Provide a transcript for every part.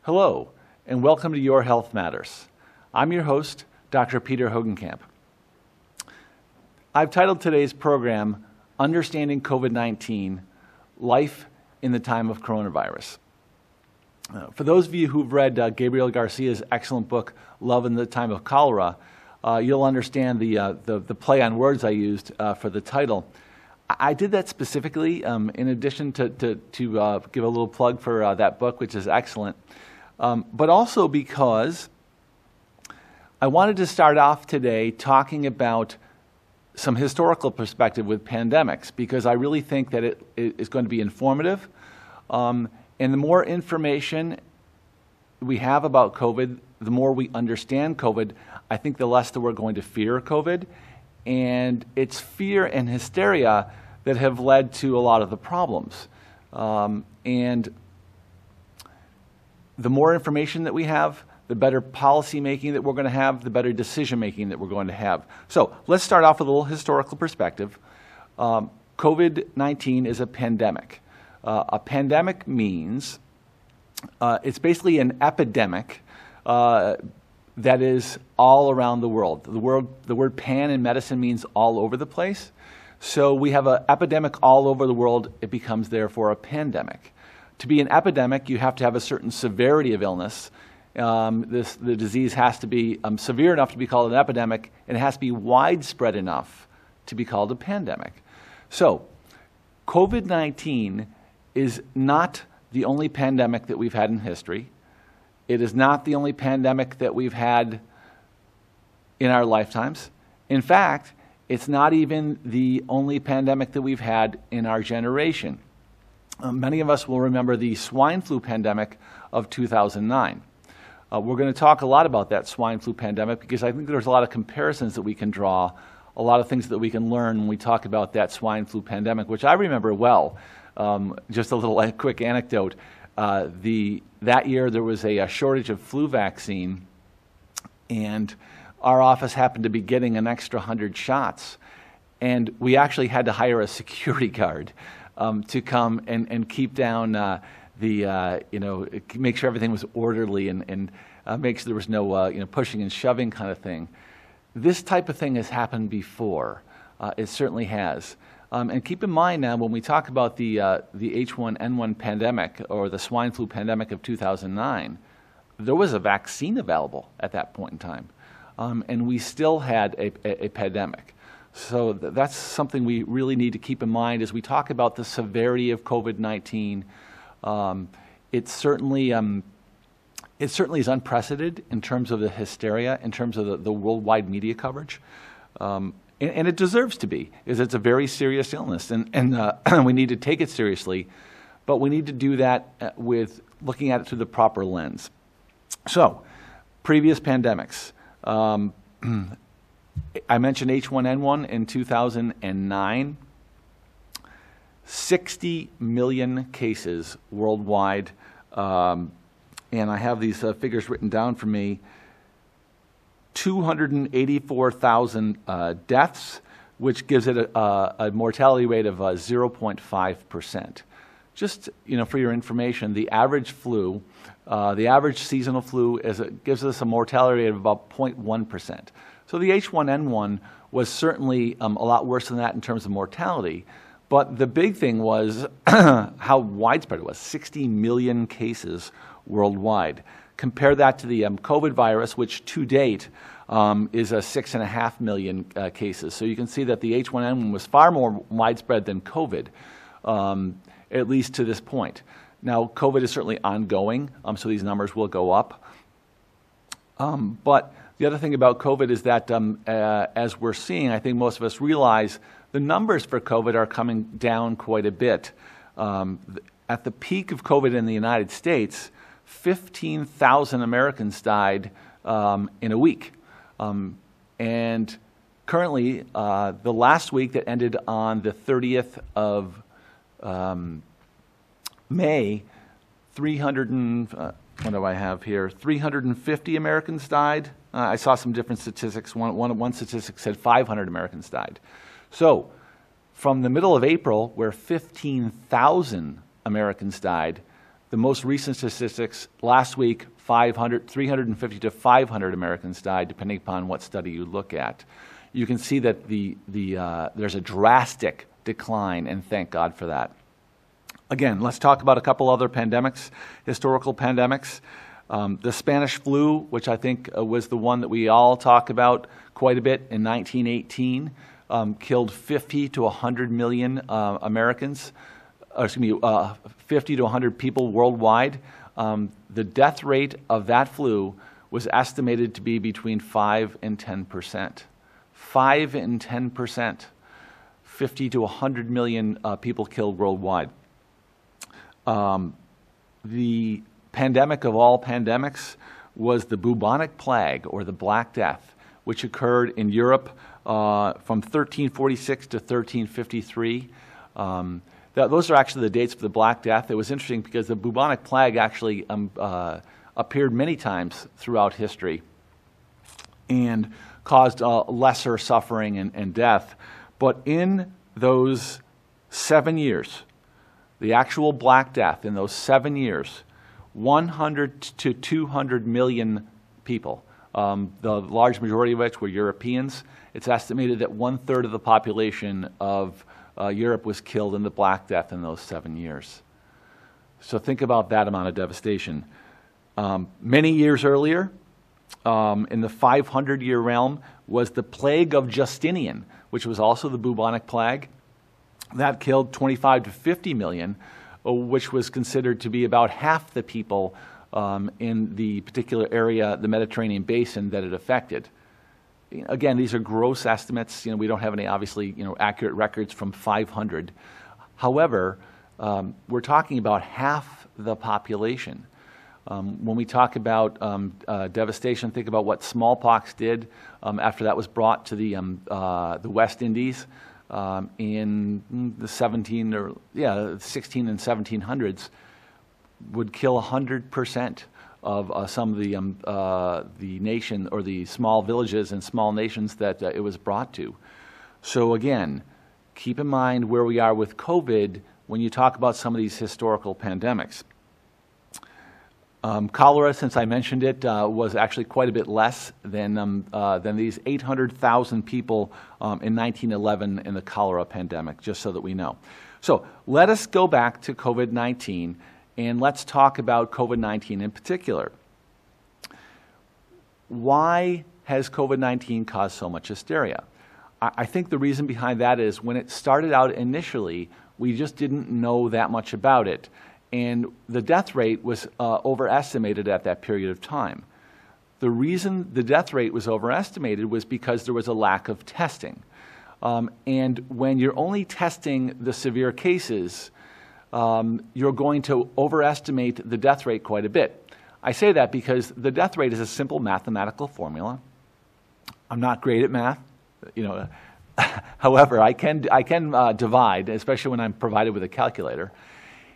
Hello, and welcome to Your Health Matters. I'm your host, Dr. Peter Hogenkamp. I've titled today's program, Understanding COVID-19, Life in the Time of Coronavirus. For those of you who've read Gabriel Garcia's excellent book, Love in the Time of Cholera, you'll understand the play on words I used for the title. I did that specifically in addition to give a little plug for that book, which is excellent, but also because I wanted to start off today talking about some historical perspective with pandemics, because I really think that it is going to be informative. And the more information we have about COVID, the more we understand COVID, I think the less that we're going to fear COVID. And it's fear and hysteria that have led to a lot of the problems. And the more information that we have, the better policy making that we're going to have, the better decision making that we're going to have. So let's start off with a little historical perspective. COVID-19 is a pandemic. A pandemic means it's basically an epidemic that is all around the world. The word pan in medicine means all over the place. So we have an epidemic all over the world. It becomes therefore a pandemic. To be an epidemic, you have to have a certain severity of illness. The disease has to be severe enough to be called an epidemic, and it has to be widespread enough to be called a pandemic. So COVID-19 is not the only pandemic that we've had in history. It is not the only pandemic that we've had in our lifetimes. In fact, it's not even the only pandemic that we've had in our generation. Many of us will remember the swine flu pandemic of 2009. We're going to talk a lot about that swine flu pandemic because I think there's a lot of comparisons that we can draw, a lot of things that we can learn when we talk about that swine flu pandemic, which I remember well. Just a little quick anecdote. That year there was a shortage of flu vaccine, and our office happened to be getting an extra 100 shots. And we actually had to hire a security guard to come and keep down make sure everything was orderly and make sure there was no pushing and shoving kind of thing. This type of thing has happened before. It certainly has. And keep in mind now, when we talk about the H1N1 pandemic or the swine flu pandemic of 2009, there was a vaccine available at that point in time, and we still had a pandemic. So that's something we really need to keep in mind as we talk about the severity of COVID-19. It certainly is unprecedented in terms of the hysteria, in terms of the worldwide media coverage. And it deserves to be, because it's a very serious illness, and we need to take it seriously, but we need to do that with looking at it through the proper lens. So, previous pandemics. I mentioned H1N1 in 2009. 60 million cases worldwide, and I have these figures written down for me. 284,000 deaths, which gives it a mortality rate of 0.5%. Just for your information, the average flu, the average seasonal flu, gives us a mortality rate of about 0.1%. So the H1N1 was certainly a lot worse than that in terms of mortality. But the big thing was how widespread it was, 60 million cases worldwide. Compare that to the COVID virus, which to date is 6.5 million cases. So you can see that the H1N1 was far more widespread than COVID, at least to this point. Now, COVID is certainly ongoing, so these numbers will go up. But the other thing about COVID is that as we're seeing, I think most of us realize the numbers for COVID are coming down quite a bit. At the peak of COVID in the United States, 15,000 Americans died in a week. And currently, the last week that ended on the 30th of May, what do I have here? 350 Americans died. I saw some different statistics. One statistic said 500 Americans died. So from the middle of April, where 15,000 Americans died, the most recent statistics last week, 350 to 500 Americans died, depending upon what study you look at. You can see that there's a drastic decline, and thank God for that. Again, let's talk about a couple other pandemics, historical pandemics. The Spanish flu, which I think was the one that we all talk about quite a bit in 1918, killed 50 to 100 million Americans, 50 to 100 people worldwide. The death rate of that flu was estimated to be between 5 and 10%. 5 and 10%. 50 to 100 million people killed worldwide. The pandemic of all pandemics was the bubonic plague, or the Black Death, which occurred in Europe from 1346 to 1353. Those are actually the dates for the Black Death. It was interesting because the bubonic plague actually appeared many times throughout history and caused lesser suffering and death. But in those 7 years, the actual Black Death, in those 7 years, 100 to 200 million people, the large majority of which were Europeans. It's estimated that 1/3 of the population of Europe was killed in the Black Death in those 7 years. So think about that amount of devastation. Many years earlier, in the 500-year realm, was the plague of Justinian, which was also the bubonic plague. That killed 25 to 50 million, which was considered to be about half the people in the particular area, the Mediterranean basin, that it affected. Again, these are gross estimates. We don't have any, obviously, accurate records from 500. However, we're talking about half the population. When we talk about devastation, think about what smallpox did after that was brought to the West Indies in the 16 and 1700s. Would kill 100% of some of the nation, or the small villages and small nations that it was brought to. So again, keep in mind where we are with COVID when you talk about some of these historical pandemics. Cholera, since I mentioned it, was actually quite a bit less than these 800,000 people in 1911 in the cholera pandemic, just so that we know. So let us go back to COVID-19, and let's talk about COVID-19 in particular. Why has COVID-19 caused so much hysteria? I think the reason behind that is when it started out initially, we just didn't know that much about it. And the death rate was overestimated at that period of time. The reason the death rate was overestimated was because there was a lack of testing. And when you're only testing the severe cases, you're going to overestimate the death rate quite a bit. I say that because the death rate is a simple mathematical formula. I'm not great at math, however, I can divide, especially when I'm provided with a calculator.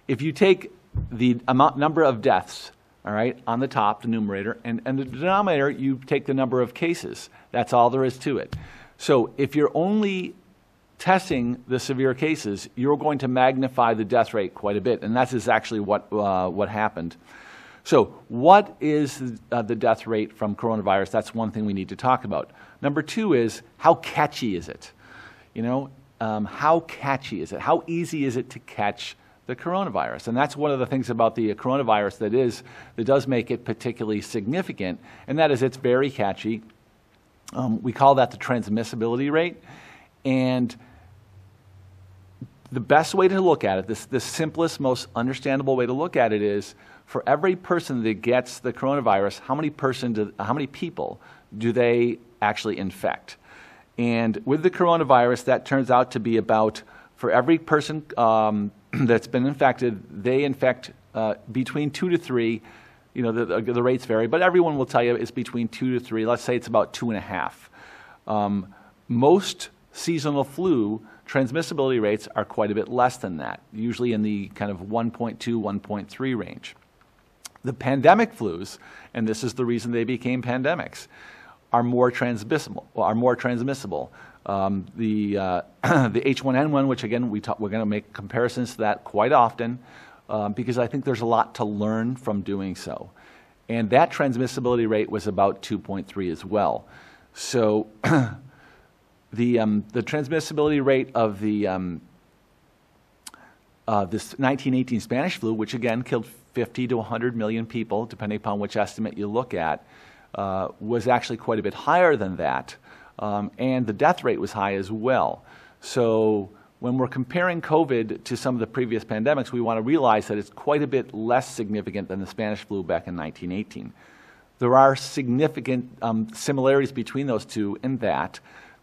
If you take the number of deaths, all right, on the top, the numerator, and the denominator, you take the number of cases. That's all there is to it. So if you're only testing the severe cases, you're going to magnify the death rate quite a bit, and that is actually what happened. So what is the death rate from coronavirus? That's one thing we need to talk about. Number two is, how catchy is it? How catchy is it? How easy is it to catch the coronavirus? And that's one of the things about the coronavirus that does make it particularly significant, and that is it's very catchy. We call that the transmissibility rate. And the best way to look at it, the simplest, most understandable way to look at it is, for every person that gets the coronavirus, how many people do they actually infect? And with the coronavirus, that turns out to be about, for every person that's been infected, they infect between 2 to 3. The rates vary, but everyone will tell you it's between 2 to 3. Let's say it's about 2.5. Most seasonal flu transmissibility rates are quite a bit less than that, usually in the kind of 1.2, 1.3 range. The pandemic flus, and this is the reason they became pandemics, are more transmissible. The H1N1, which again we're going to make comparisons to that quite often, because I think there's a lot to learn from doing so. And that transmissibility rate was about 2.3 as well. So the transmissibility rate of the this 1918 Spanish flu, which again killed 50 to 100 million people, depending upon which estimate you look at, was actually quite a bit higher than that. And the death rate was high as well. So when we're comparing COVID to some of the previous pandemics, we want to realize that it's quite a bit less significant than the Spanish flu back in 1918. There are significant similarities between those two in that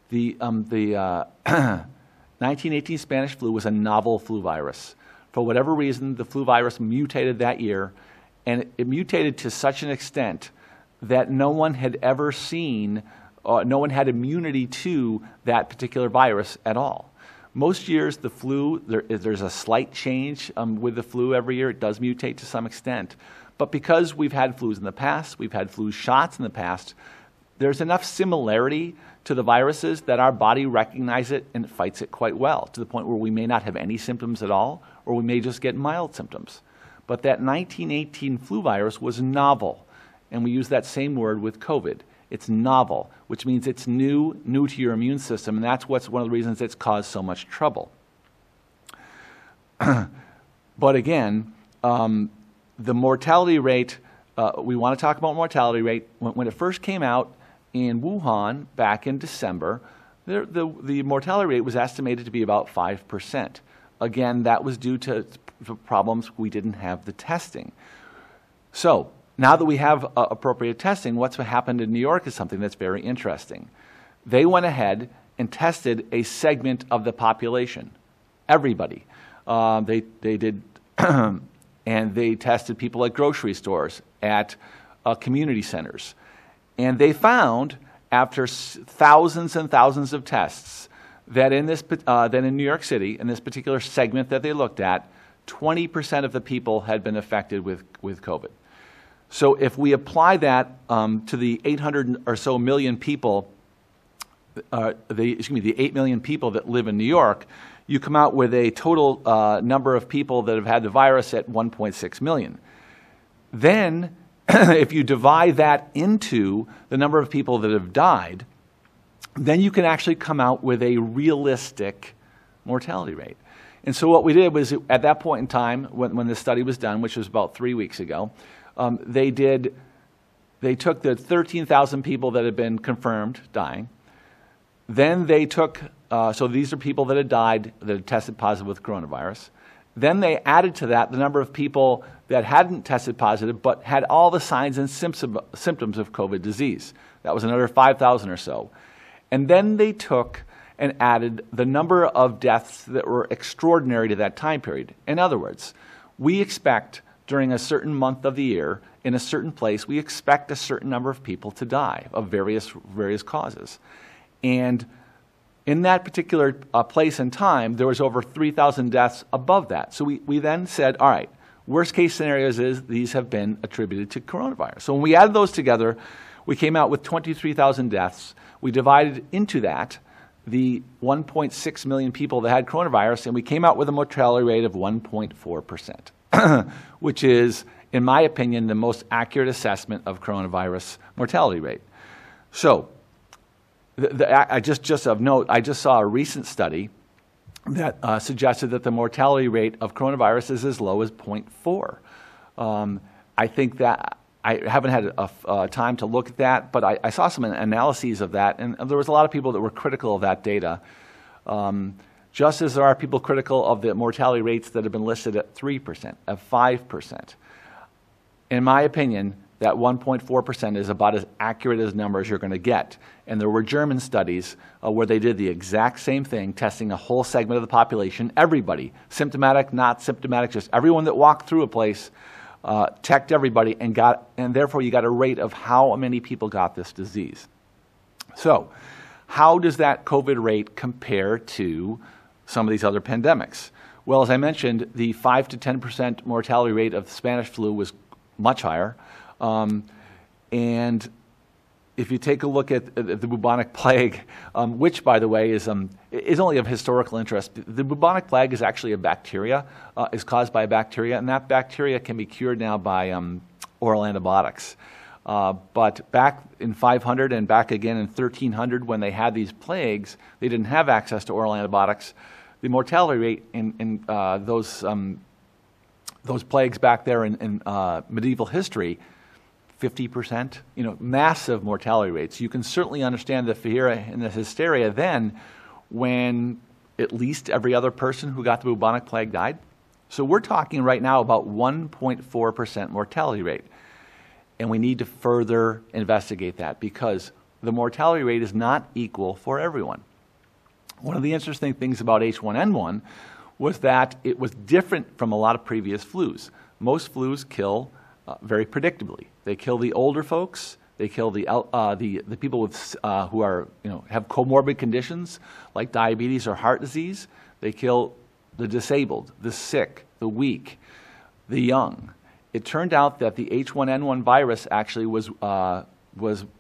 the 1918 Spanish flu was a novel flu virus. For whatever reason, the flu virus mutated that year, and it mutated to such an extent that no one had ever seen, no one had immunity to that particular virus at all. Most years, the flu, there's a slight change with the flu every year. It does mutate to some extent. But because we've had flus in the past, we've had flu shots in the past, there's enough similarity to the viruses that our body recognizes it and it fights it quite well, to the point where we may not have any symptoms at all, or we may just get mild symptoms. But that 1918 flu virus was novel, and we use that same word with COVID. It's novel, which means it's new to your immune system, and that's one of the reasons it's caused so much trouble. But again, the mortality rate, we want to talk about mortality rate. When it first came out in Wuhan back in December, the mortality rate was estimated to be about 5%. Again, that was due to problems we didn't have the testing. So now that we have appropriate testing, what's happened in New York is something that's very interesting. They went ahead and tested a segment of the population, everybody. They did, and they tested people at grocery stores, at community centers. And they found, after thousands and thousands of tests, that in New York City, in this particular segment that they looked at, 20% of the people had been affected with COVID. So if we apply that to the 800 or so million people, the 8 million people that live in New York, you come out with a total number of people that have had the virus at 1.6 million. Then, if you divide that into the number of people that have died, then you can actually come out with a realistic mortality rate. And so what we did was, at that point in time, when this study was done, which was about 3 weeks ago, they took the 13,000 people that had been confirmed dying. Then they took, so these are people that had died, that had tested positive with coronavirus. Then they added to that the number of people that hadn't tested positive but had all the signs and symptoms of COVID disease. That was another 5,000 or so. And then they took and added the number of deaths that were extraordinary to that time period. In other words, we expect during a certain month of the year, in a certain place, we expect a certain number of people to die of various causes. And in that particular place and time, there was over 3,000 deaths above that. So we then said, all right, worst case scenarios is these have been attributed to coronavirus. So when we added those together, we came out with 23,000 deaths. We divided into that the 1.6 million people that had coronavirus, and we came out with a mortality rate of 1.4%, which is, in my opinion, the most accurate assessment of coronavirus mortality rate. So, just of note, I just saw a recent study that suggested that the mortality rate of coronavirus is as low as 0.4. I think that I haven't had a time to look at that, but I saw some analyses of that, and there was a lot of people that were critical of that data, just as there are people critical of the mortality rates that have been listed at 3%, at 5%. In my opinion, that 1.4% is about as accurate as numbers you're going to get. And there were German studies where they did the exact same thing, testing a whole segment of the population, everybody, symptomatic, not symptomatic, just everyone that walked through a place, checked everybody, and therefore you got a rate of how many people got this disease. So, how does that COVID rate compare to some of these other pandemics? Well, as I mentioned, the 5 to 10% mortality rate of the Spanish flu was much higher. And if you take a look at the bubonic plague, which, by the way, is only of historical interest, the bubonic plague is actually a bacteria, is caused by a bacteria, and that bacteria can be cured now by oral antibiotics. But back in 500 and back again in 1300, when they had these plagues, they didn't have access to oral antibiotics. The mortality rate in those plagues back there in medieval history, 50%, massive mortality rates. You can certainly understand the fear and the hysteria then when at least every other person who got the bubonic plague died. So we're talking right now about 1.4% mortality rate. And we need to further investigate that because the mortality rate is not equal for everyone. One of the interesting things about H1N1 was that it was different from a lot of previous flus. Most flus kill very predictably. They kill the older folks. They kill the people with who are have comorbid conditions like diabetes or heart disease. They kill the disabled, the sick, the weak, the young. It turned out that the H1N1 virus actually was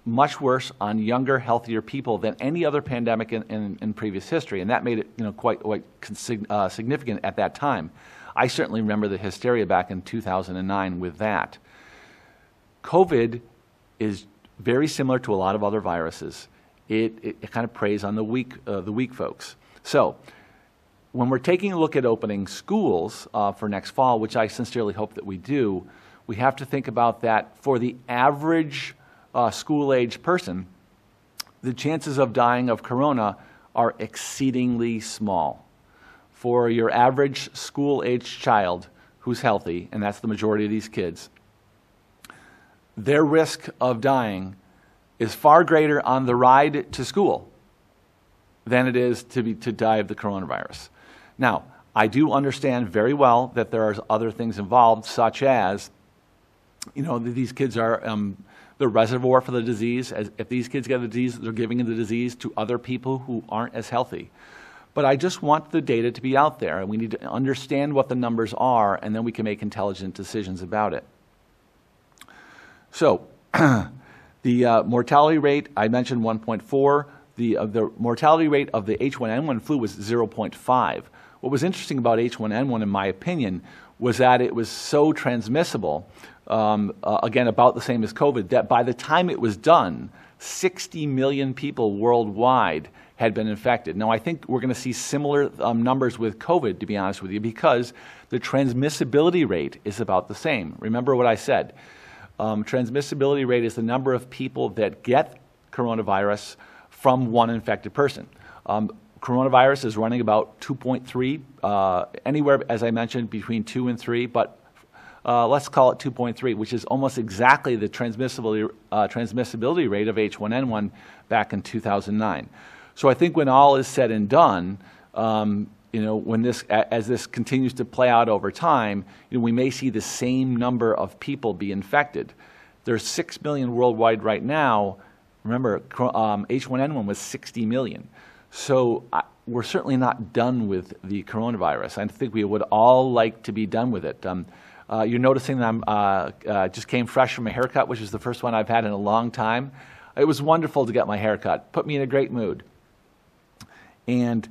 much worse on younger, healthier people than any other pandemic in previous history, and that made it quite significant at that time. I certainly remember the hysteria back in 2009 with that. COVID is very similar to a lot of other viruses. It kind of preys on the weak folks. So when we're taking a look at opening schools for next fall, which I sincerely hope that we do, we have to think about that for the average school-age person, the chances of dying of corona are exceedingly small. For your average school-age child who's healthy, and that's the majority of these kids, their risk of dying is far greater on the ride to school than it is to die of the coronavirus. Now, I do understand very well that there are other things involved, such as, these kids are the reservoir for the disease. If these kids get the disease, they're giving the disease to other people who aren't as healthy. But I just want the data to be out there, and we need to understand what the numbers are, and then we can make intelligent decisions about it. So, the mortality rate, I mentioned 1.4. The mortality rate of the H1N1 flu was 0.5. What was interesting about H1N1, in my opinion, was that it was so transmissible, again, about the same as COVID, that by the time it was done, 60 million people worldwide had been infected. Now, I think we're going to see similar numbers with COVID, to be honest with you, because the transmissibility rate is about the same. Remember what I said. Transmissibility rate is the number of people that get coronavirus from one infected person. Coronavirus is running about 2.3, anywhere, as I mentioned, between 2 and 3, but let's call it 2.3, which is almost exactly the transmissibility rate of H1N1 back in 2009. So I think when all is said and done, when as this continues to play out over time, we may see the same number of people be infected. There's 6 million worldwide right now. Remember, H1N1 was 60 million. So we're certainly not done with the coronavirus. I think we would all like to be done with it. You're noticing that I just came fresh from a haircut, which is the first one I've had in a long time. It was wonderful to get my haircut. Put me in a great mood. And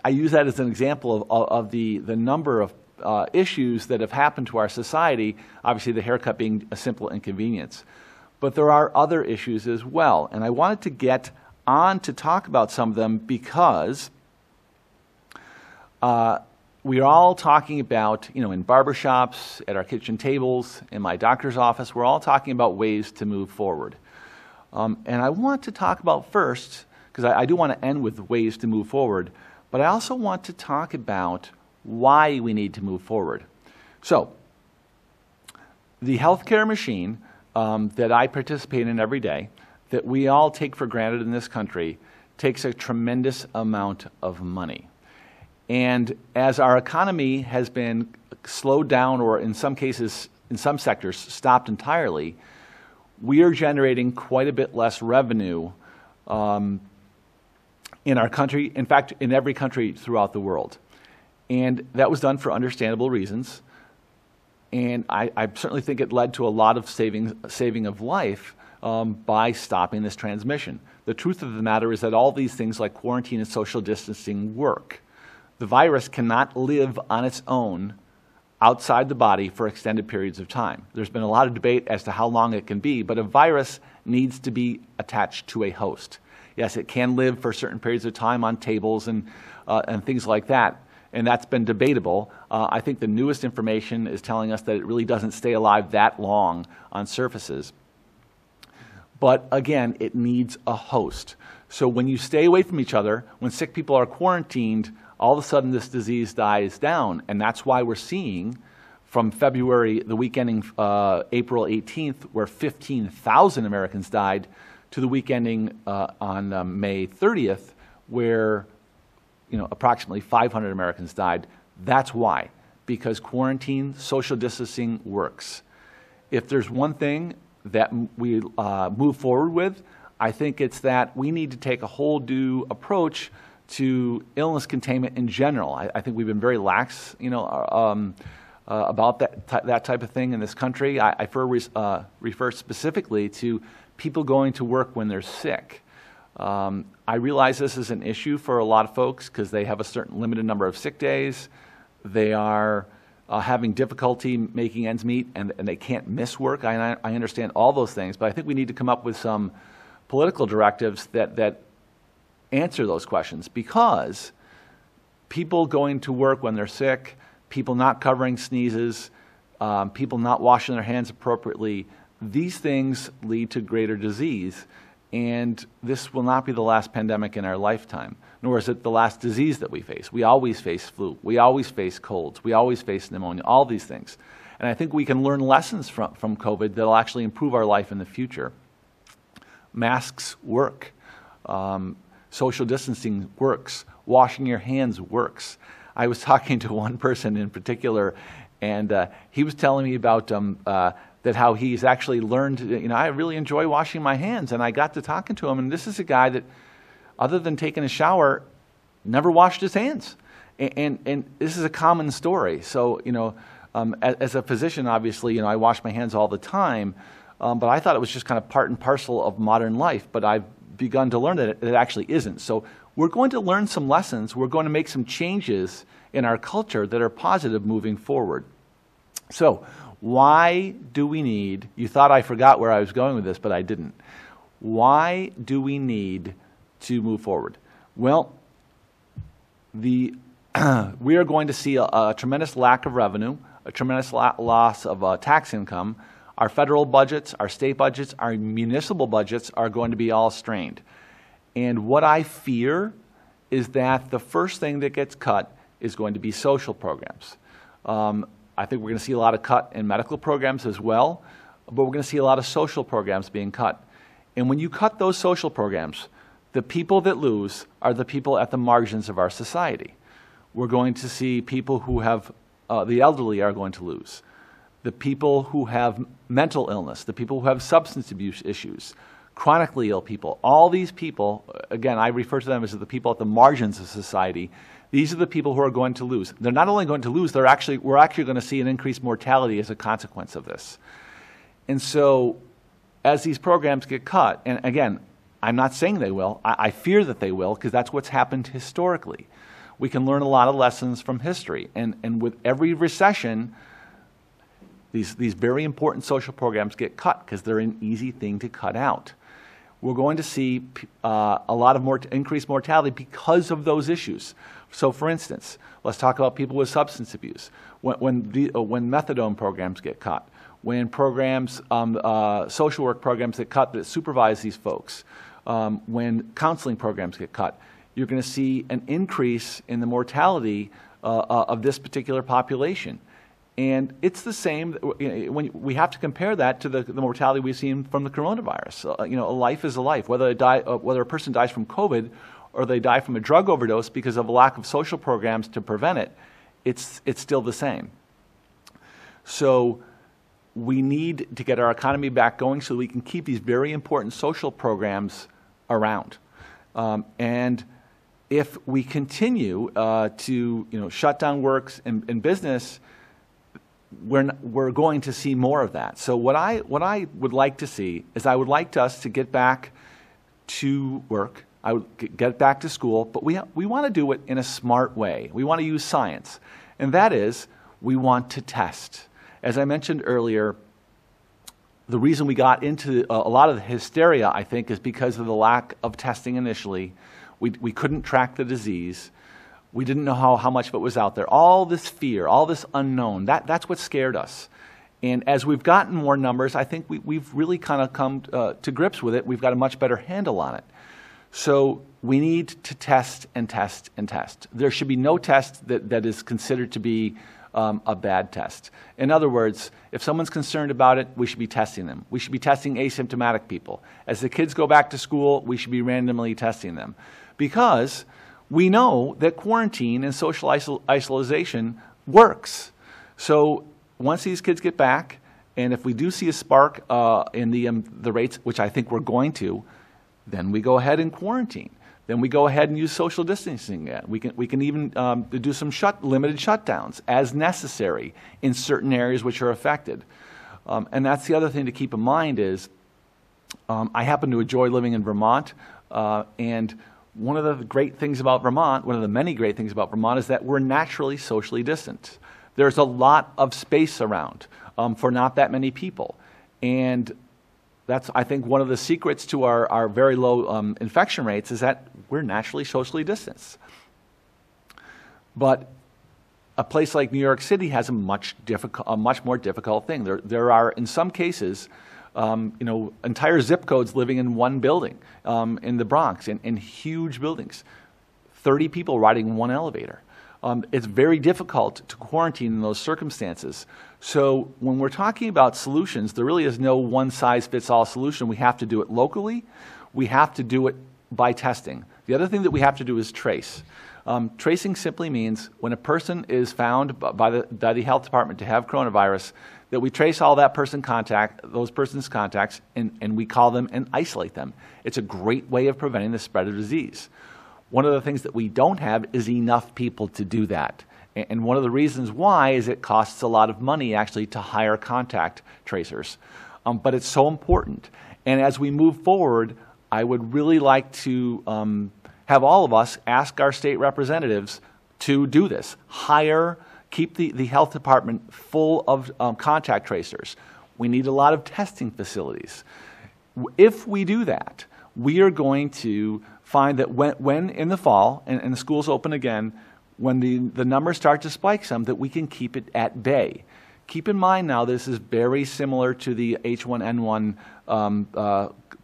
I use that as an example of the number of issues that have happened to our society, obviously the haircut being a simple inconvenience. But there are other issues as well. And I wanted to get on to talk about some of them because we are all talking about, in barbershops, at our kitchen tables, in my doctor's office, we're all talking about ways to move forward. And I want to talk about first, because I do want to end with ways to move forward, but I also want to talk about why we need to move forward. So, the healthcare machine that I participate in every day, that we all take for granted in this country, takes a tremendous amount of money. And as our economy has been slowed down, or in some cases, in some sectors, stopped entirely, we are generating quite a bit less revenue in our country, in fact, in every country throughout the world. And that was done for understandable reasons. And I certainly think it led to a lot of saving of life by stopping this transmission. The truth of the matter is that all these things like quarantine and social distancing work. The virus cannot live on its own outside the body for extended periods of time. There's been a lot of debate as to how long it can be, but a virus needs to be attached to a host. Yes, it can live for certain periods of time on tables and things like that, and that's been debatable. I think the newest information is telling us that it really doesn't stay alive that long on surfaces. But again, it needs a host. So when you stay away from each other, when sick people are quarantined, all of a sudden this disease dies down, and that's why we're seeing from February, the week ending April 18th, where 15,000 Americans died, to the week ending on May 30th, where approximately 500 Americans died. That's why, because quarantine, social distancing works. If there's one thing that we move forward with, I think it's that we need to take a whole new approach to illness containment in general. I think we've been very lax, about that type of thing in this country. I refer specifically to people going to work when they're sick. I realize this is an issue for a lot of folks because they have a certain limited number of sick days. They are having difficulty making ends meet, and they can't miss work. I understand all those things, but I think we need to come up with some political directives that answer those questions, because people going to work when they're sick, people not covering sneezes, people not washing their hands appropriately, these things lead to greater disease. And this will not be the last pandemic in our lifetime, nor is it the last disease that we face. We always face flu. We always face colds. We always face pneumonia, all these things. And I think we can learn lessons from COVID that will actually improve our life in the future. Masks work. Social distancing works. Washing your hands works. I was talking to one person in particular, and he was telling me about that how he's actually learned, I really enjoy washing my hands. And I got to talking to him, and this is a guy that, other than taking a shower, never washed his hands. And this is a common story. So, as a physician, obviously, I wash my hands all the time, but I thought it was just kind of part and parcel of modern life. But I've begun to learn that it actually isn't. So we're going to learn some lessons. We're going to make some changes in our culture that are positive moving forward. So why do we need, you thought I forgot where I was going with this, but I didn't. Why do we need to move forward? Well, we are going to see a tremendous lack of revenue, a tremendous loss of tax income. Our federal budgets, our state budgets, our municipal budgets are going to be all strained. And what I fear is that the first thing that gets cut is going to be social programs. I think we're going to see a lot of cut in medical programs as well, but we're going to see a lot of social programs being cut. And when you cut those social programs, the people that lose are the people at the margins of our society. We're going to see people who have, the elderly are going to lose. The people who have mental illness, the people who have substance abuse issues, chronically ill people, all these people, again, I refer to them as the people at the margins of society. These are the people who are going to lose. They're not only going to lose, we're actually going to see an increased mortality as a consequence of this. And so as these programs get cut, and again, I'm not saying they will, I fear that they will, because that's what's happened historically. We can learn a lot of lessons from history, and with every recession, these very important social programs get cut because they're an easy thing to cut out. We're going to see a lot of increased mortality because of those issues. So for instance, let's talk about people with substance abuse. When methadone programs get cut, when programs, social work programs get cut that supervise these folks, when counseling programs get cut, you're going to see an increase in the mortality of this particular population. And it's the same, when we have to compare that to the mortality we've seen from the coronavirus. A life is a life. Whether a person dies from COVID or they die from a drug overdose because of a lack of social programs to prevent it, it's still the same. So we need to get our economy back going so we can keep these very important social programs around. And if we continue to shut down works and business, we're going to see more of that. So what I would like to see is I would like us to get back to work. I would get back to school, but we want to do it in a smart way. We want to use science, and that is we want to test. As I mentioned earlier, the reason we got into a lot of the hysteria, I think, is because of the lack of testing initially. We couldn't track the disease. We didn't know how much of it was out there. All this fear, all this unknown, that's what scared us. And as we've gotten more numbers, I think we've really kind of come to grips with it. We've got a much better handle on it. So we need to test and test and test. There should be no test that is considered to be a bad test. In other words, if someone's concerned about it, we should be testing them. We should be testing asymptomatic people. As the kids go back to school, we should be randomly testing them. Because we know that quarantine and social isolation works. So once these kids get back, and if we do see a spark in the rates, which I think we're going to, then we go ahead and quarantine. Then we go ahead and use social distancing again. We can even do some limited shutdowns as necessary in certain areas which are affected. And that's the other thing to keep in mind is I happen to enjoy living in Vermont, and one of the great things about Vermont, one of the many great things about Vermont, is that we're naturally socially distant. There's a lot of space around for not that many people. And that's, I think, one of the secrets to our very low infection rates is that we're naturally socially distanced. But a place like New York City has a much more difficult thing. There are, in some cases, entire zip codes living in one building in the Bronx, in huge buildings, 30 people riding one elevator. It's very difficult to quarantine in those circumstances. So when we're talking about solutions, there really is no one-size-fits-all solution. We have to do it locally. We have to do it by testing. The other thing that we have to do is trace. Tracing simply means when a person is found by the health department to have coronavirus, that we trace all that those person's contacts, and we call them and isolate them. It's a great way of preventing the spread of disease. One of the things that we don't have is enough people to do that. And one of the reasons why is it costs a lot of money actually to hire contact tracers. But it's so important. And as we move forward, I would really like to have all of us ask our state representatives to do this. Keep the health department full of contact tracers. We need a lot of testing facilities. If we do that, we are going to find that when in the fall, and the schools open again, when the numbers start to spike some, that we can keep it at bay. Keep in mind now, this is very similar to the H1N1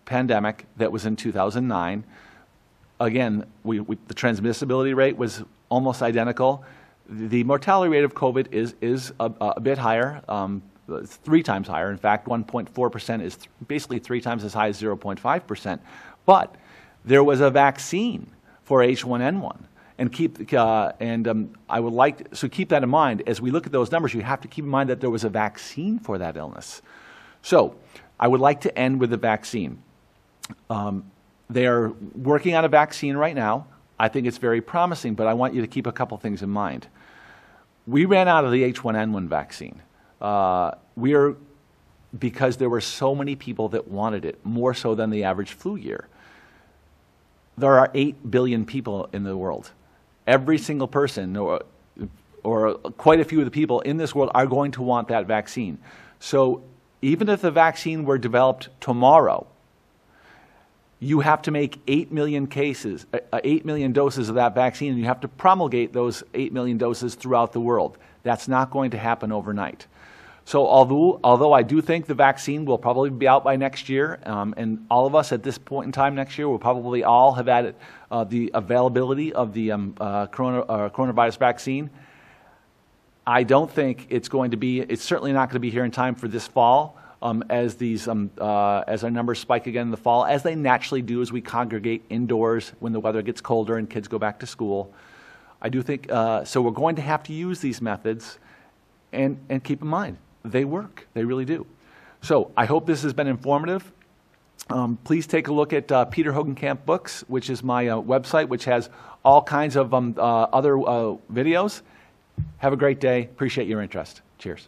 pandemic that was in 2009. Again, the transmissibility rate was almost identical. The mortality rate of COVID is a bit higher. It's 3 times higher. In fact, 1.4% is basically 3 times as high as 0.5%. But there was a vaccine for H1N1, and I would like to, so keep that in mind as we look at those numbers. You have to keep in mind that there was a vaccine for that illness. So I would like to end with the vaccine. They are working on a vaccine right now. I think it's very promising, but I want you to keep a couple things in mind. We ran out of the H1N1 vaccine. Because there were so many people that wanted it, more so than the average flu year. There are 8 billion people in the world. Every single person, or quite a few of the people in this world, are going to want that vaccine. So even if the vaccine were developed tomorrow, you have to make 8 million doses of that vaccine, and you have to promulgate those 8 million doses throughout the world. That's not going to happen overnight. So although I do think the vaccine will probably be out by next year, and all of us at this point in time next year will probably all have had the availability of the coronavirus vaccine, I don't think it's certainly not going to be here in time for this fall, as our numbers spike again in the fall, as they naturally do as we congregate indoors when the weather gets colder and kids go back to school. I do think, so we're going to have to use these methods, and keep in mind, they work. They really do. So I hope this has been informative. Please take a look at Peter Hogenkamp Books, which is my website, which has all kinds of other videos. Have a great day. Appreciate your interest. Cheers.